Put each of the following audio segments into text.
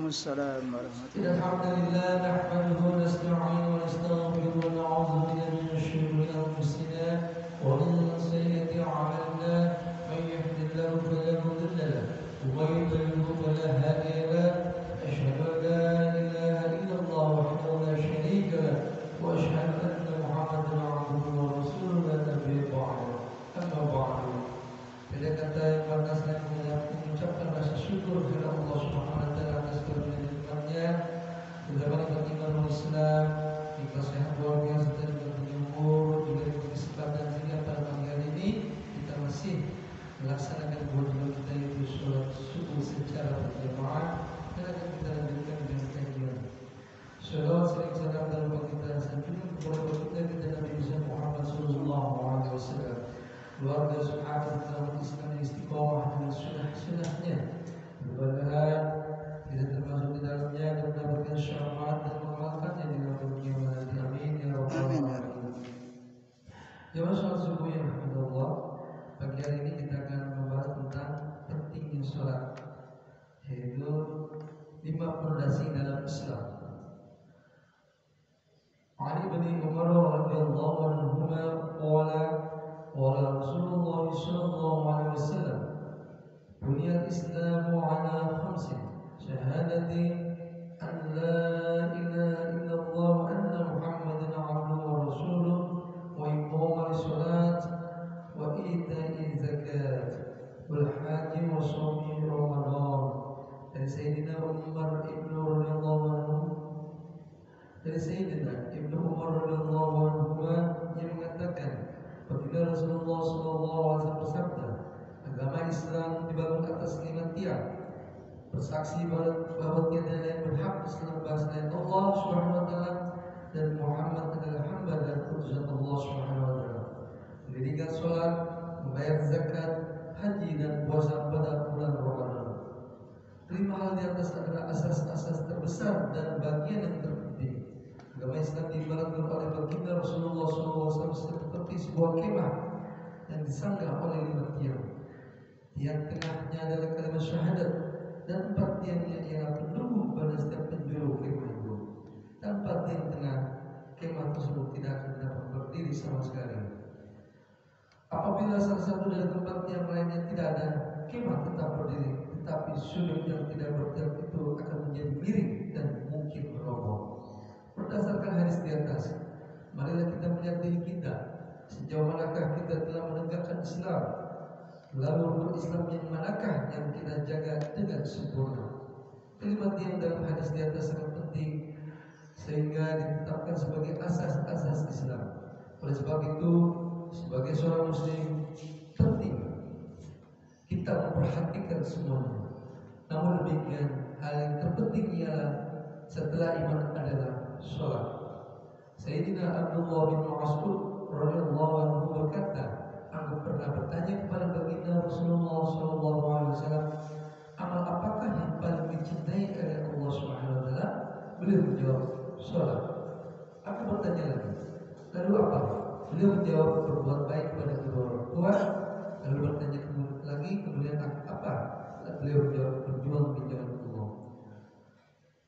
Waalaikumsalam warahmatullahi Alhamdulillah nahmaduhu wa nasta'inu wa nastaghfiruhu wa na'udzu billahi min shururi anfusina wa min sayyiati a'malina may yahdihillahu fala mudilla lahu wa may yudlil fala hadiya lahu asyhadu an la ilaha illallah wahdahu la syarika lahu wa asyhadu anna Muhammadan 'abduhu wa rasuluhu la nabiyya ba'dahu amma ba'du. Pada kata yang pantas saya mengucapkan rasa syukur kepada Allah Subhanahu wa taala atas karunia-Nya, bagaimana beriman Islam, ikhlas sehat keluarga serta diberi umur, juga diberi kesempatan sehingga pada pagi hari ini kita masih melaksanakan kewajiban kita yaitu sholat subuh secara berjamaah dan akan kita lanjutkan dengan kajian. Shalawat sering salam dan kita sanjungan kepada kita Nabi Muhammad sallallahu alaihi wasallam, keluarga sahabat dalam Islam yang istiqomah dengan sunnah-sunnahnya, berbahagia tidak termasuk di dalamnya dan mendapatkan syafaat dan mengamalkannya di dalam dunia nanti. Amin ya rabbal alamin. Jemaah salat subuh yang rahmatullah, pagi hari ini kita akan membahas tentang pentingnya sholat, yaitu 5 pondasi dalam Islam. Ali bin Umar radhiyallahu anhuma qala qala Rasulullah sallallahu alaihi wasallam buniyal Islamu ala khamsin syahadati an la ilaha illallah wa anna Muhammadan 'abduhu wa rasuluhu wa iqamis shalat wa ita'iz zakat wal haji wa shaumi ramadan. Dari Sayyidina Umar ibn radhiyallahu anhu, dari Sayyidina Ibnu Umar radhiyallahu anhu yang mengatakan, apabila Rasulullah SAW bersabda, agama Islam dibangun atas 5 tiang, bersaksi bahwa tiada yang berhak disembah selain Allah Subhanahu wa taala dan Muhammad adalah hamba dan utusan Allah Subhanahu wa taala, mendirikan salat, membayar zakat, haji dan puasa pada bulan Ramadan. 5 hal di atas adalah asas-asas terbesar dan bagian yang terpenting. Agama Islam diibaratkan oleh baginda Rasulullah SAW seperti sebuah kemah yang disanggah oleh 5 tiang. Tiang tengahnya adalah kalimat syahadat dan 4 tiangnya ialah pendukung pada setiap penjuru kemah itu. Tanpa tiang tengah, kemah tersebut tidak akan dapat berdiri sama sekali. Apabila salah satu dari tempat tiang lainnya tidak ada, kemah tetap berdiri, tetapi sudut yang tidak bertiang itu akan menjadi miring dan mungkin roboh. Berdasarkan hadis di atas, marilah kita melihat diri kita, sejauh manakah kita telah menegakkan Islam, lalu rukun Islam yang manakah yang kita jaga dengan sempurna. Kalimat yang dalam hadis di atas sangat penting sehingga ditetapkan sebagai asas-asas Islam. Oleh sebab itu, sebagai seorang muslim penting kita memperhatikan semuanya. Namun demikian, hal yang terpenting ialah setelah iman adalah sholat. Sayyidina Abdullah bin Mas'ud radhiyallahu anhu berkata, aku pernah bertanya kepada baginda Rasulullah sallallahu alaihi wasallam, amal apakah yang paling dicintai oleh Allah Subhanahu wa taala? Beliau menjawab, sholat. Aku bertanya lagi, lalu apa? Beliau menjawab, berbuat baik kepada kedua orang tua. Lalu bertanya lagi, kemudian apa? Beliau menjawab, berjuang di jalan Allah.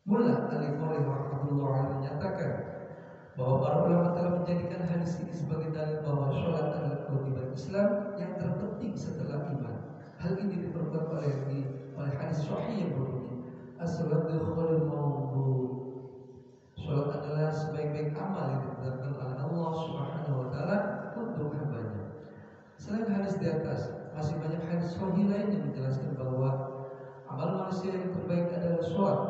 Mula Al-Qari rahmatullah menyatakan bahwa para ulama telah menjadikan hadis ini sebagai dalil bahwa sholat adalah kewajiban Islam yang terpenting setelah iman. Hal ini diperkuat oleh hadis sahih yang berbunyi, as-salatu khairul mawdu'. Sholat adalah sebaik-baik amal yang ditetapkan oleh Allah Subhanahu wa taala untuk hambanya. Selain hadis di atas, masih banyak hadis sahih lain yang menjelaskan bahwa amal manusia yang terbaik adalah sholat.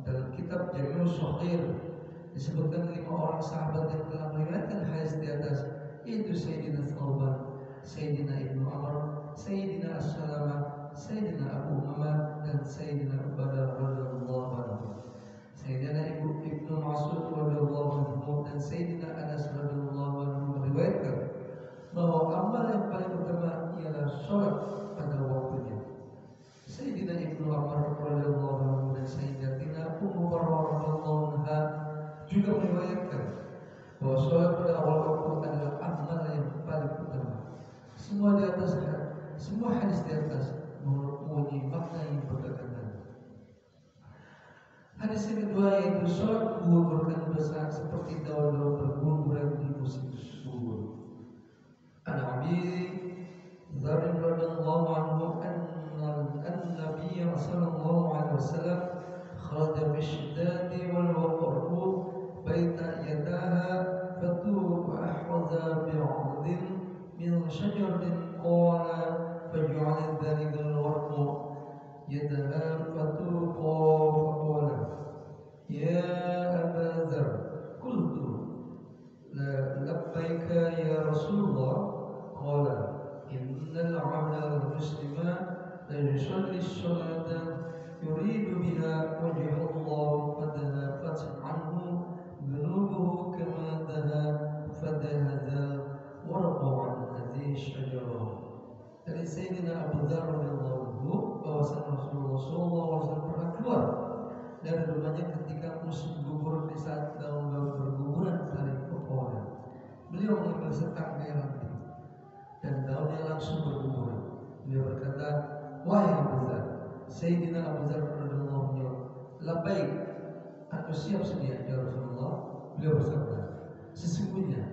Dalam kitab Jami'us Shaghir disebutkan 5 orang sahabat yang telah meriwayatkan hadis di atas, yaitu Sayyidina Thawban, Sayyidina Ibnu Umar, Sayyidina As-Salamah, Sayyidina Abu Umamah dan Sayyidina Ubadah radhiyallahu anhu. Sayyidina Ibnu Mas'ud radhiyallahu anhu dan Sayyidina Anas radhiyallahu anhu meriwayatkan bahwa amal yang paling utama ialah sholat pada waktunya. Sayyidina Ibnu Umar radhiyallahu anhu dan Sayyidatina Ummu Farah radhiyallahu anha juga meriwayatkan bahwa sholat pada awal waktu adalah amal yang paling utama. Semua hadis di atas mempunyai makna yang berdekatan. Hadis yang kedua yaitu sholat menggugurkan dosa seperti daun-daun berguguran di musim subur. An Abi Dzar radhiyallahu anhu an-nabiy sallallahu alaihi wasallam kharaja fi shiddati wal waqru baita yadaha fatu wa ahwaza bi'udin min syajaratin qala faj'al dhalika al-warqu yadaha fatuqa faqala ya Aba Dzar qultu لبيك يا رسول الله قال إن العبد المسلم ليصلي الصلاة يريد بها وجه الله فذهبت عنه ذنوبه كما فذهب ورق عن هذه الشجرة. Dari Sayyidina Abu Dzar radhiyallahu anhu bahwasanya Rasulullah SAW pernah keluar dari rumahnya ketika musim gugur di saat daun-daun berguguran dari pepohonan. Beliau mengambil setangkai ranting dan daunnya langsung berguguran. Beliau berkata, wahai Abu Dzar, Sayyidina Abu Dzar radhiyallahu anhu, labbaik, aku siap sedia ya Rasulullah. Beliau bersabda, sesungguhnya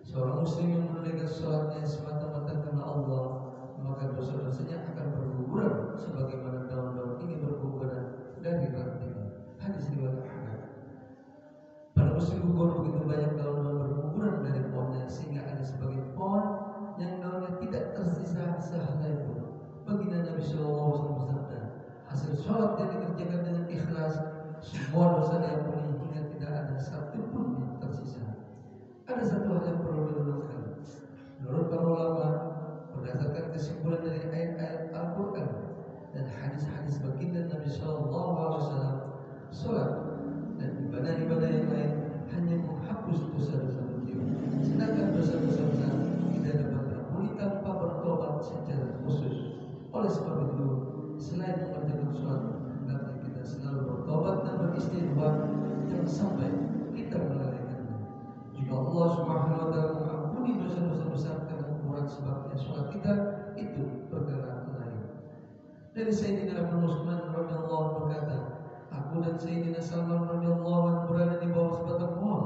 seorang muslim yang menunaikan salatnya semata-mata karena Allah, maka dosa-dosanya akan berguguran sebagaimana daun-daun ini berguguran dari ranting. Hadis riwayat Ahmad. Pada musim gugur begitu banyak daun-daun berguguran dari pohonnya sehingga ada sebagian pohon yang daunnya tidak tersisa sehelai pun. Baginda Nabi Sallallahu Alaihi Wasallam bersabda, hasil sholat yang dikerjakan dengan ikhlas, semua dosa diampuni hingga tidak ada satu pun yang tersisa. Ada satu hal yang perlu direnungkan. Menurut para ulama, berdasarkan kesimpulan dari ayat-ayat Al-Quran dan hadis-hadis baginda Nabi Sallallahu Alaihi Wasallam, sholat dan ibadah-ibadah yang lain hanya menghapus dosa-dosa kecil, sedangkan dosa-dosa besar tidak dapat diampuni tanpa bertobat secara khusus. Oleh sebab itu, selain mengerjakan sholat, hendaknya kita selalu bertobat dan beristighfar, jangan sampai kita melalaikannya. Jika Allah Subhanahu Wa Taala mengampuni dosa-dosa besar karena kurang sebabnya sholat kita, itu perkara lain. Dari Sayyidina Abu Utsman radhiyallahu anhu berkata, aku dan Sayyidina Salman radhiyallahu anhu berada di bawah sebatang pohon.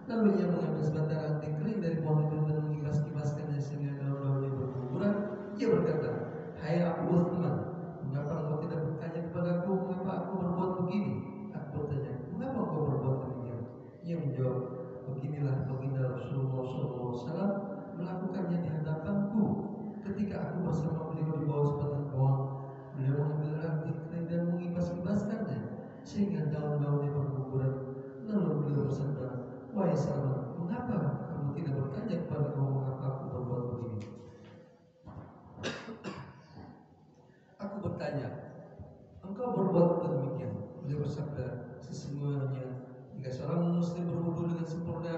Lalu ia mengambil sebatang ranting kering dari pohon itu dan mengibas-ibaskannya sehingga daun-daunnya berguguran. Ia berkata, hai Abu Utsman, mengapa engkau tidak bertanya kepadaku mengapa aku berbuat begini? Aku bertanya, mengapa engkau berbuat demikian? Ia menjawab, beginilah baginda Rasulullah SAW melakukannya di hadapanku ketika aku bersama beliau di bawah sebatang pohon. Beliau mengambil ranting kering dan mengibas-ibaskannya sehingga daun-daunnya berguguran. Lalu beliau bersabda, wahai Salman, mengapa kamu tidak bertanya kepadaku mengapa aku berbuat begini? Aku bertanya, engkau berbuat demikian? Beliau bersabda, sesungguhnya jika seorang muslim berwudu dengan sempurna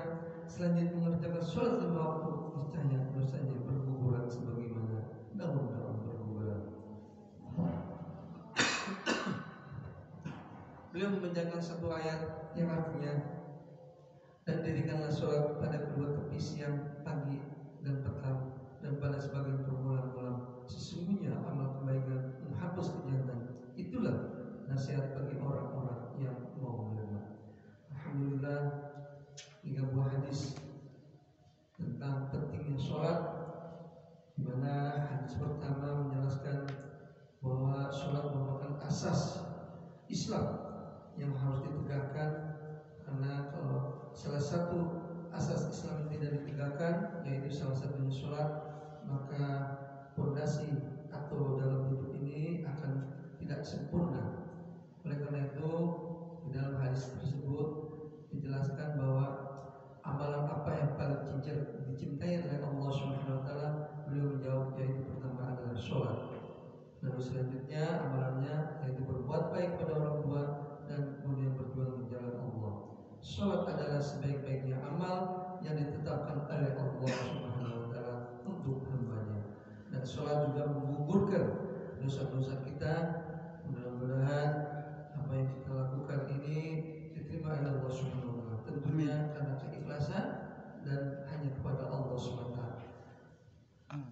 selanjutnya mengerjakan sholat lima waktu, niscaya dosanya berguguran sebagaimana daun-daun berguguran. Beliau membacakan satu ayat yang artinya, dan dirikanlah sholat pada kedua tepi siang, pagi, dan petang, dan pada sebagian permulaan malam. Sesungguhnya amal kebaikan menghapus kejahatan. Itulah nasihat bagi orang-orang yang mau menerima. Alhamdulillah, 3 buah hadis tentang pentingnya sholat, di mana hadis pertama menjelaskan bahwa sholat merupakan asas Islam yang harus ditegakkan, karena kalau salah satu asas Islam yang tidak ditegakkan, yaitu salah satunya sholat, maka fondasi atau dalam hidup ini akan tidak sempurna. Oleh karena itu, di dalam hadis tersebut dijelaskan bahwa amalan apa yang paling dicintai oleh Allah Subhanahu Wa Taala, beliau menjawab yaitu pertama adalah sholat. Lalu selanjutnya amalannya yaitu berbuat baik pada orang tua dan kemudian berjuang di jalan Allah. Sholat adalah sebaik-baiknya amal yang ditetapkan oleh Allah Subhanahu Wa Taala untuk hambanya. Dan sholat juga menggugurkan dosa-dosa kita. Mudah-mudahan apa yang kita lakukan ini diterima oleh Allah Subhanahu Wa Taala. Tentunya karena keikhlasan dan hanya kepada Allah Subhanahu Wa Taala.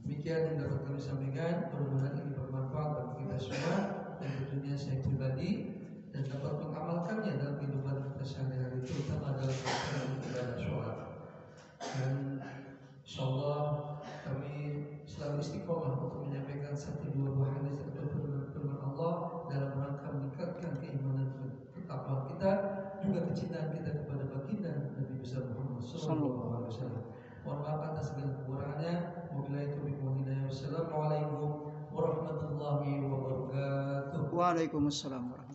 Demikian yang dapat kami sampaikan. Mudah-mudahan ini bermanfaat bagi kita semua, dan tentunya saya pribadi dan dapat mengamalkannya dalam kehidupan kita sehari-hari, terutama dalam ibadah sholat. Dan insyaallah kami selalu istiqomah untuk menyampaikan satu dua buah hadis atau firman Allah dalam rangka meningkatkan keimanan ketakwaan kita, juga kecintaan kita kepada baginda Nabi besar Muhammad sallallahu alaihi wasallam. Mohon maaf atas segala kekurangannya. Wabillahi taufiq wal hidayah. Wassalamualaikum warahmatullahi wabarakatuh. Waalaikumsalam.